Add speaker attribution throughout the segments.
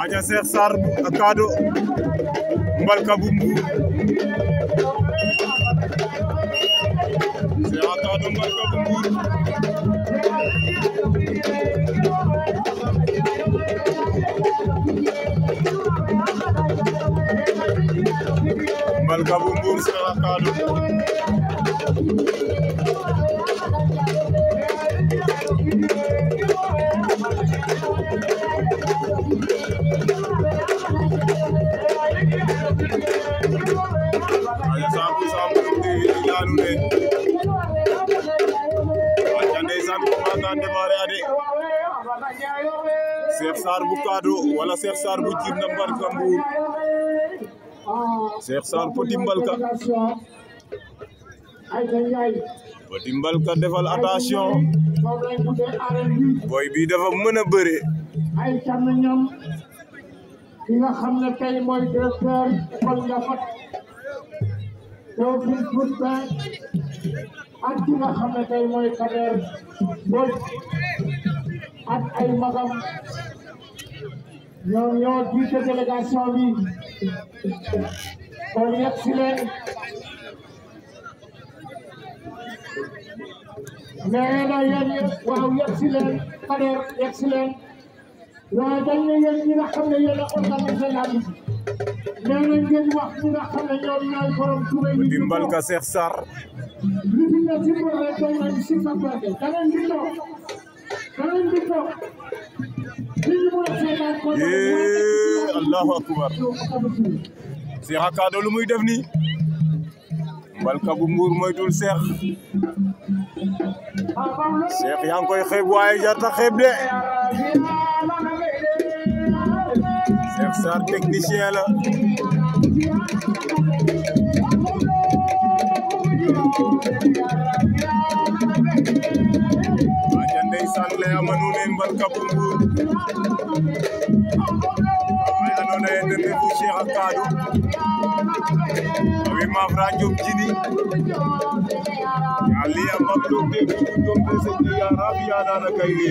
Speaker 1: aja Cheikh Sarr Kado Mbalka bu Mbour Cheikh Kado Mbalka bu Mbour Mbalka bu Mbour Cheikh Kado Cheikh Sarr bu Kado wala Cheikh Sarr bu Djirnda Mbalka Mbour Cheikh Sarr Petit Mbalka defal attention boy bi dafa mën a bëre
Speaker 2: ay càmmiñam ki nga xam ne tey mooy directeur école Ndiafat Théophile Poutin ak ki nga xam ne tey mooy Kader Mbodj ak ay magam ñoo jiite délégation bi kon yegg si leen mais na yéen waaw yegg si leen Kader yegg si leen waaye dañ ne yéen ñi nga xam ne yéen a organisé la bi nee na ngeen wax ñi nga xam ne ñoom ñooy borom tubéy yi
Speaker 1: di Mbalka Cheikh Sarr
Speaker 2: li fi ne si boor rek doy nañ si fapate da ngeen di toog li ñu mën a seetaan ko
Speaker 1: Allahu akbar Cheikh Kado lu muy def nii Mbalka bu Mbour moytul Cheikh yaa ngi koy xeeb waaye jarta xeeb de Cheikh Sarr technicien la aja ndeysaan le amanu ne Mbalka bu Mbour ay andoona yee den refu Cheikh Kado awi mafra Diop jini ali amak lo de Diop de se ya rabia dana kay ni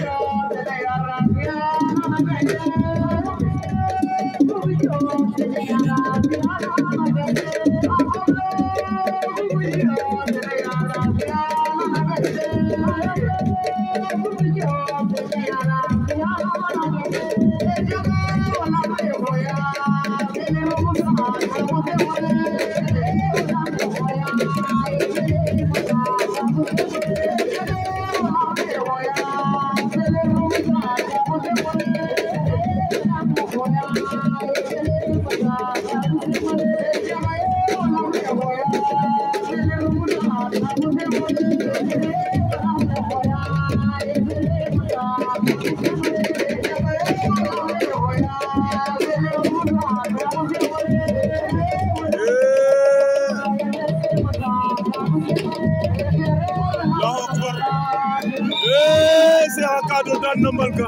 Speaker 1: Cheikh Kado daan na Mbalka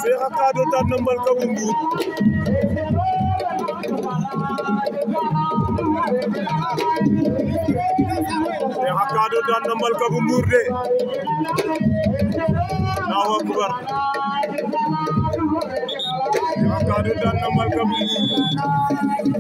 Speaker 1: Cheikh Kado daan na Mbalka bu Mbour Cheikh Kado daan na Mbalka bu Mbour de Allahu akbar Cheikh Kado daan na Mbalka bu Mbour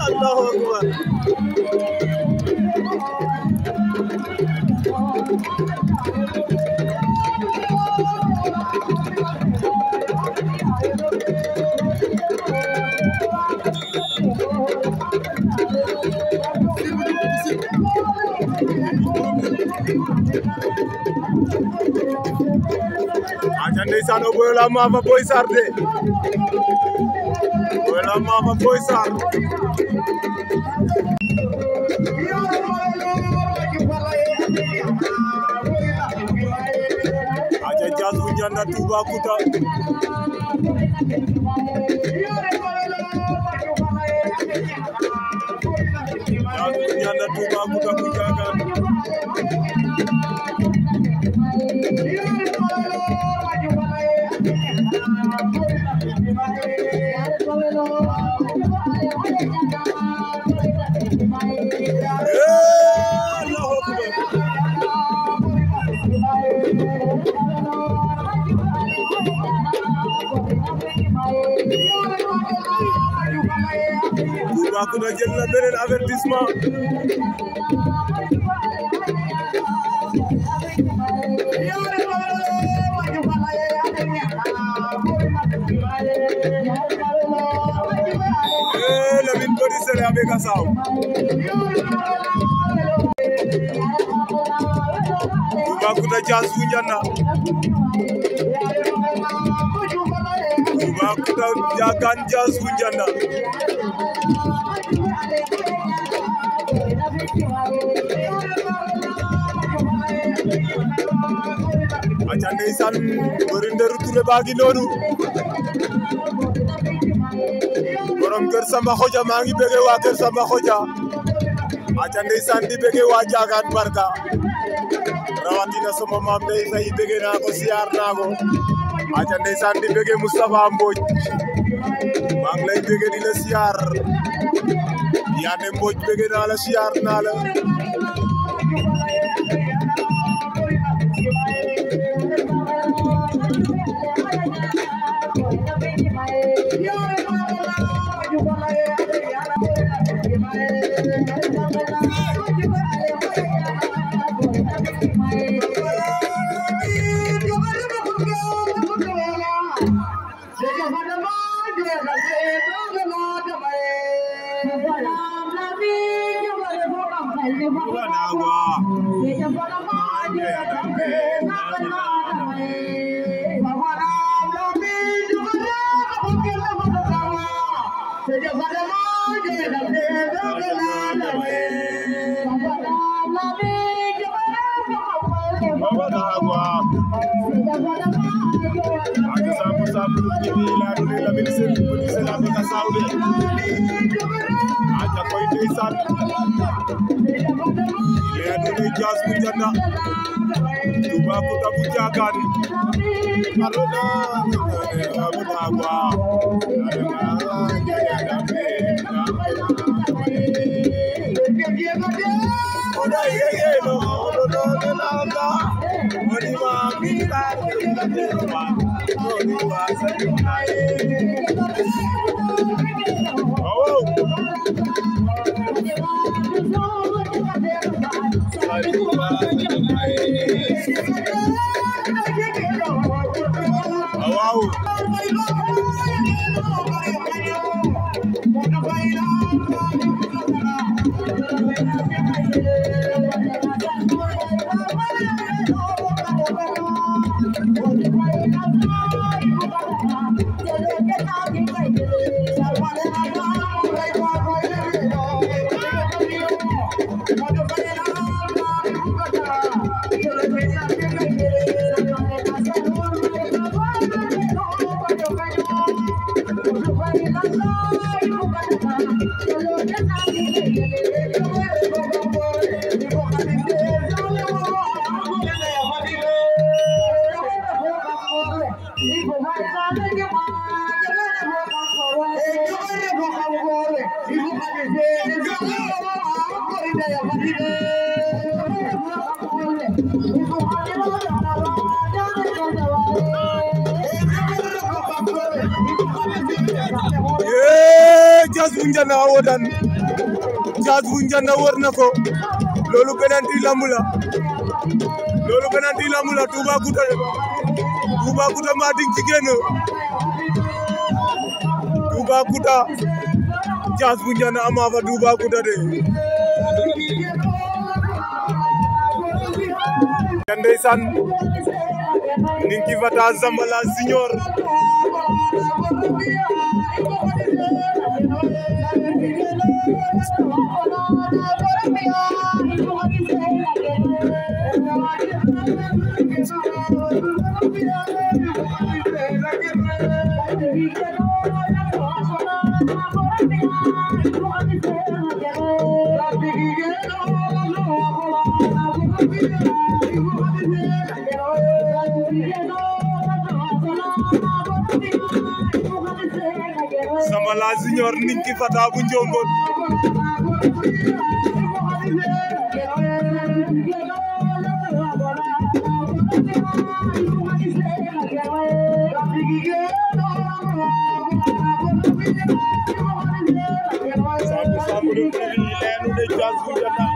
Speaker 1: Allahu akbar aja ndeysaan no Boy la Mama Boy Sarr de Boy la Mama Boy Sarr aja Diaz bu Ndianda Toubacouta Diaz bu Ndianda Toubacouta bu Diagan Toubacouta jël na beneen avertissement Lamine Body Sélé avec Assaw Toubacouta Diaz bu Ndianda Toubacouta Diagan Diaz bu Ndianda aca ndeysaan bëri nderu Touré baa ngi noonu borom kër Samba Xoja maa ngi bëgg waa kër Samba Xoja aca ndeysaan di bëgg waa Diagan Barka rawatina sama maam day fay bëgg naa ko siyaar naa ko aca ndeysaan di bëgg Moustapha Mbodj maa ngi lay bëgg di la siyaar Yaane Mbodj bëgg naa la siyaar naa la aja koy ndeysaan ile aduna Diaz bu Ndianda Toubacouta bu Diagan arona abudagwa oda yeye no no nanga odi ma mira odi ma Diaz bu Ndianda wodan Diaz bu Ndianda war na ko loolu penalty lamb la Toubacouta ma ding ci génn Toubacouta Diaz bu Ndianda ama fa Toubacouta de ndeysaan Ninki Fata Zambala Junior Zambala Junior Ninki Fata bu Njongon Sabu de lenu de jazu jana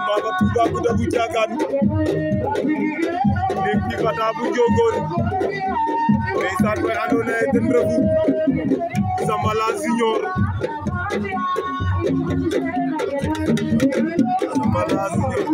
Speaker 1: Baba Touba bu da bu jagan Ninki Fata bu Njongon ndeysaan koy andone den refu Zambala Junior Zambala Junior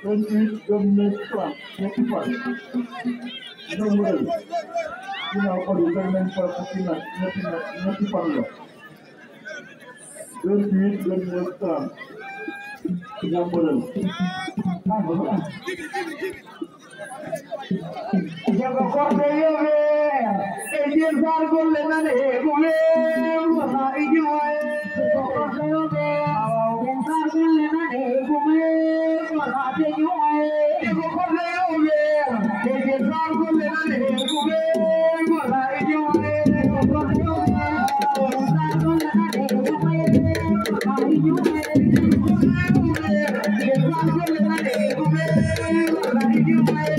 Speaker 2: 28 29 30 ñetti fan ñoom rek ginnaaw xol yi dañ leen fa fukki nag ñetti fan la 28 29 30 ñoom rek jaga korte yobe ejir sar golle nane gule wala ijoy korte yobe ejir sar golle nane gule wala ijoy korte yobe ejir sar golle nane gule wala ijoy korte yobe sar golle nane gule wala ijoy ejir sar golle nane gule wala ijoy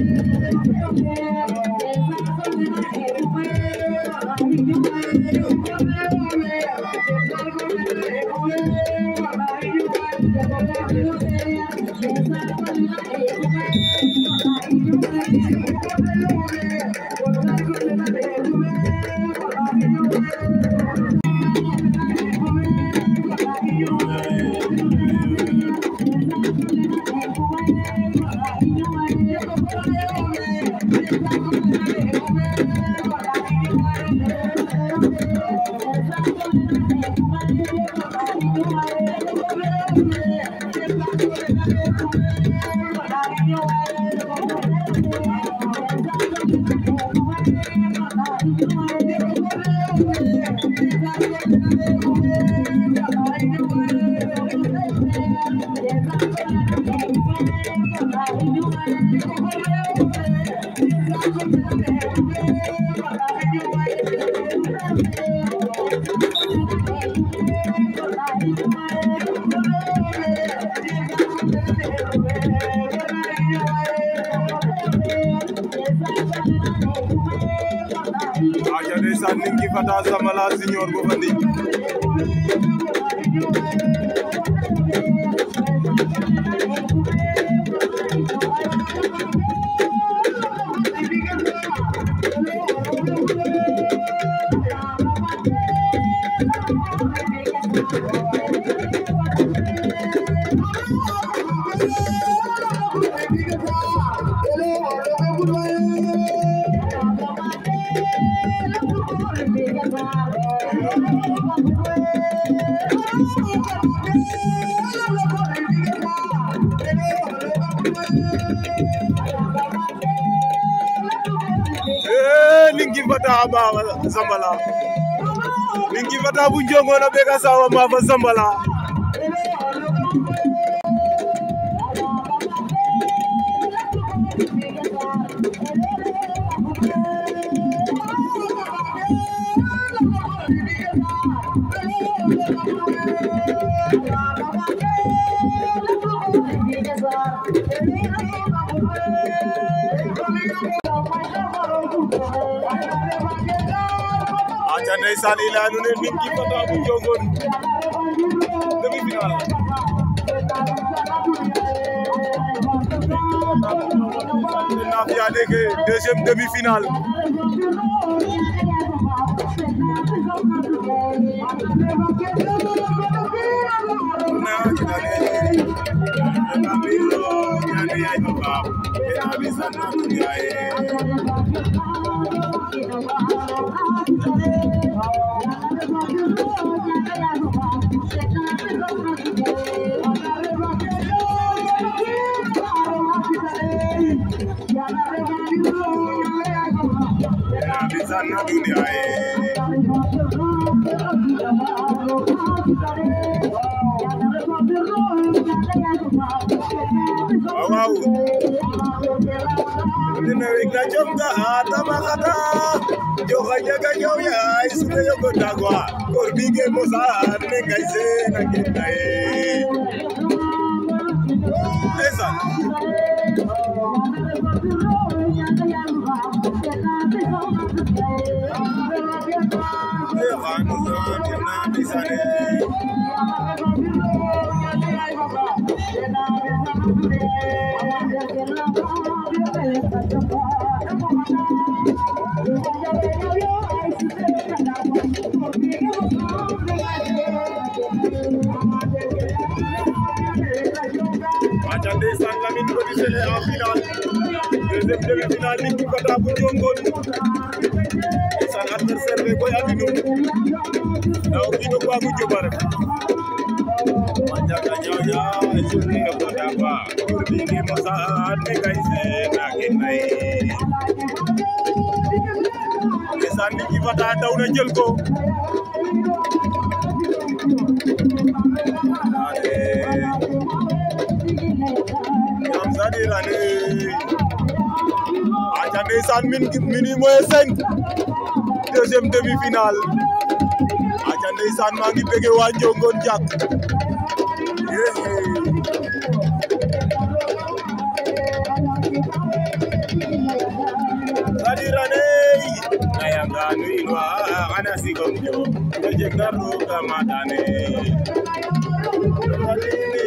Speaker 1: aja ndeysaan Ninki Fata Zambala Junior bo fandi Ninki Fata Zambala Ninki Fata bu njongona bega sawa ma fa Zambala aja ndeysaan ilanu ne Ninki Fata bu njongon demi-finale Nafia Deke deuxième demi-finale sana dunia wow dina wika jomga tamakata joga jaga joya isuke yoko dagwa korbige mosa ne kaise na kitae esa Macam desa kami deuxième demi-finale Ninki Fata bu Njongon ndeysaan adversaire be koy andinu daw kino ko agu jobar wanja kanya journée ko daba kurbi ke masa ate kaise na kenai ndeysaan Ninki Fata daw na jël ko Rane aja ndeysaan mini mooy 5 deuxième demi-finale aja ndeysaan maa ngi bëgg waa Njongon Jak Sadi Rane ayanga nuinwa ana sigomjo ejegaro kamatane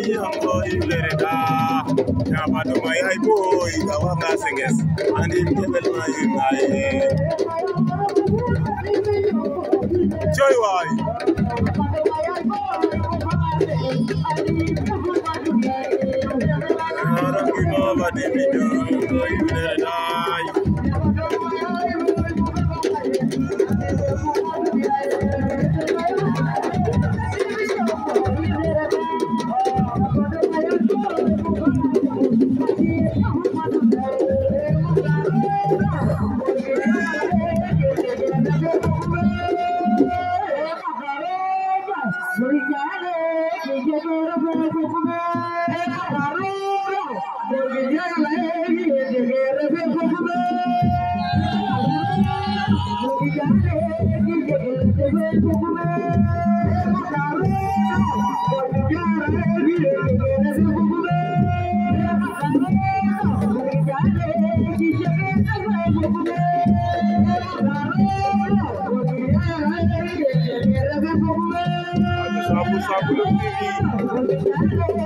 Speaker 1: Yango ilereda Nyama do my high boy Gawanga senges And him kebel my high Joy why Arangi nova de video Ilereda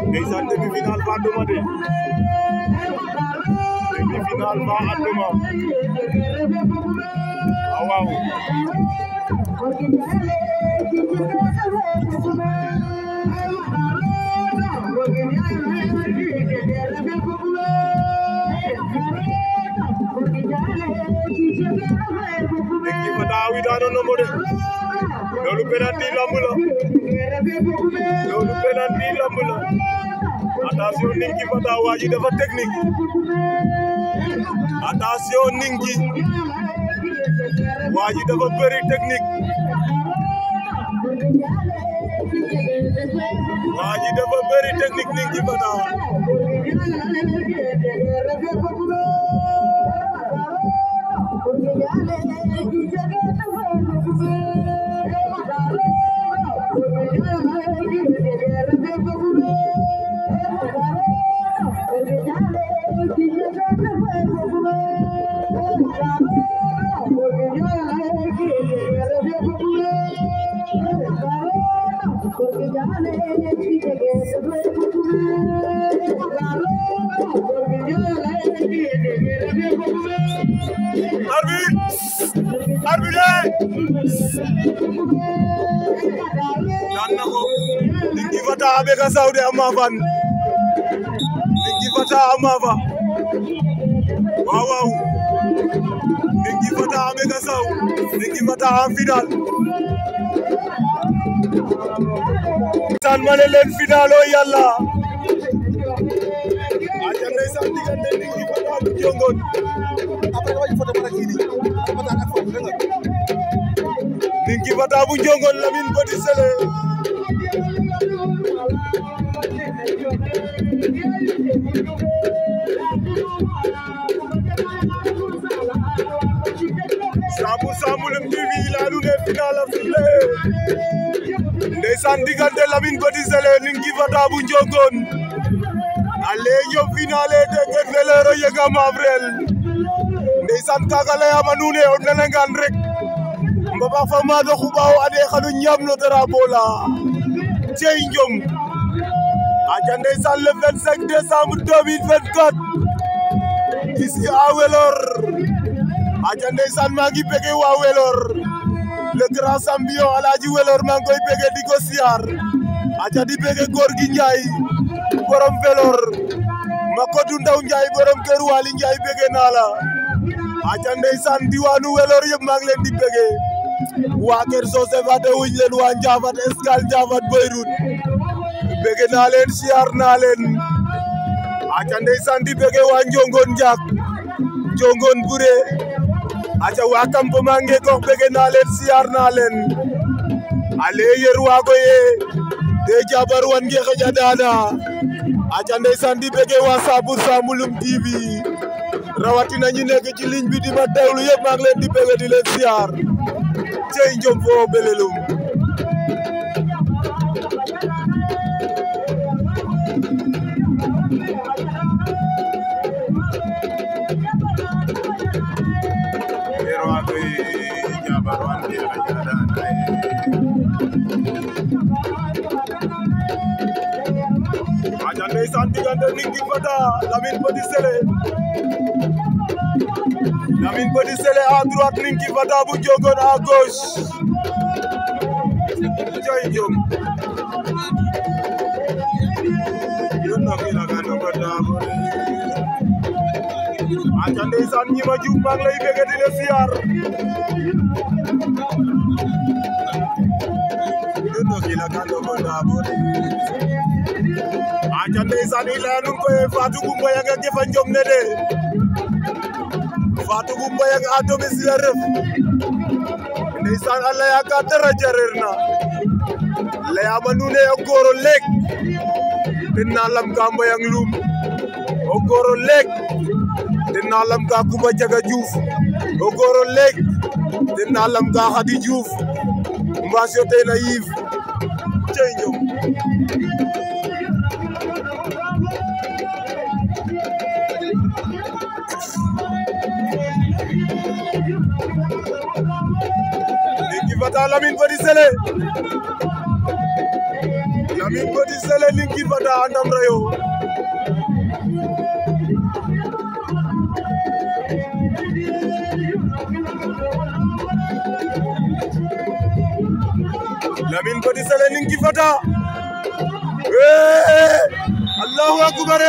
Speaker 1: ndeysaan demi-finale ba duma de demi-finale ba aduma waaw Ninki Fata wi daano no mo de loolu penalty lamb la loolu penalty lamb la attention Ninki Fata waaji dafa technique attention Ninki waaji dafa bëri technique waaji dafa bëri technique Ninki Fata Arbitre dan nako Ninki Fata be ka Saudi amma fan Ninki Fata amma fa waaw Ninki Fata be ka Saw Ninki Fata en finale tan mane len finale o yalla aja ndeysaan digante Ninki Fata bu Njongon après waji photo para kini Ninki Fata bu Njongon Lamine Petit Sélé Samulum TV la nu ne final a file ndeysaan digante Lamine Petit Sélé Ninki Fata bu Njongon ale ñoom finale de gen velero yegam avril ndeysaan kaga layama nuun e o nanangan rek mbaba fa maado xuɓaaw ade xanu ñaam no drapeau la cey njom aja ndeysaan le 25 décembre 2024 ici à Welor aja ndeysaan maa ngi bëgg waa Welor le grand champion Alaaji Welor maa ngi koy bëgg di ko siyaar aja di bëgg góor gi Njaay borom Welor Makodou Ndaw Ndiaye borom kër Waly Ndiaye bëgg naa la aca ndeysaan diwaanu Welor yëpp maa ngi leen di bëgge waa kër Socé fàtte wuñ leen waa Ndiafat Escale Ndiafat Boyrout bëgg naa leen siyaar naa leen aca ndeysaan di bëgge waa Njongoon Njaak Njongoon Bure aca waa campement Ngekoox bëgg naa leen siyaar naa leen ale yer waago ye de jabar wan nge xeja dana aca ndeysaan di bëgge waa Sabour Samulum TV rawatina ñu nekk ci ligne bi di ma teewlu yëpp maa ngi leen di bëgge di leen siyaar cey njom fo belelum aca ndeysaan diggante Ninki Fata Lamine Petit Sélé à droite Ninki Fata bu Njongoon à gauche joy jom aca ndeysaan ñi ma jum maa ngi lay bëgg di la siyaar aca ndeysaan i leya nun koy Fatou Goumba Yang a gefa njom ne de Fatou Goumba Yang a domicile ref ndeysaan a leya ka dara jareer na leyama nuun e o goor o leek ten na lam ka Mbayang Loum o goor o leek ten na lam ka Coumba Diaga Diouf o goor o leek ten na lam ka Khady Diouf mbaas yo tey na yiif cey njom Ninki Fata Lamine Petit Sélé Ninki Fata andam rayo Lamine Petit Sélé Ninki Fata Allahu akbar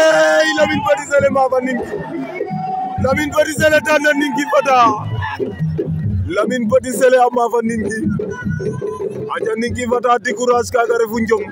Speaker 1: Lamine Petit Sélé ma fa Ninki Lamine Petit Sélé tan Ninki Fata Lamine Petit Sélé ama fa Ninki aca Ninki Fata di courage kaga refu njom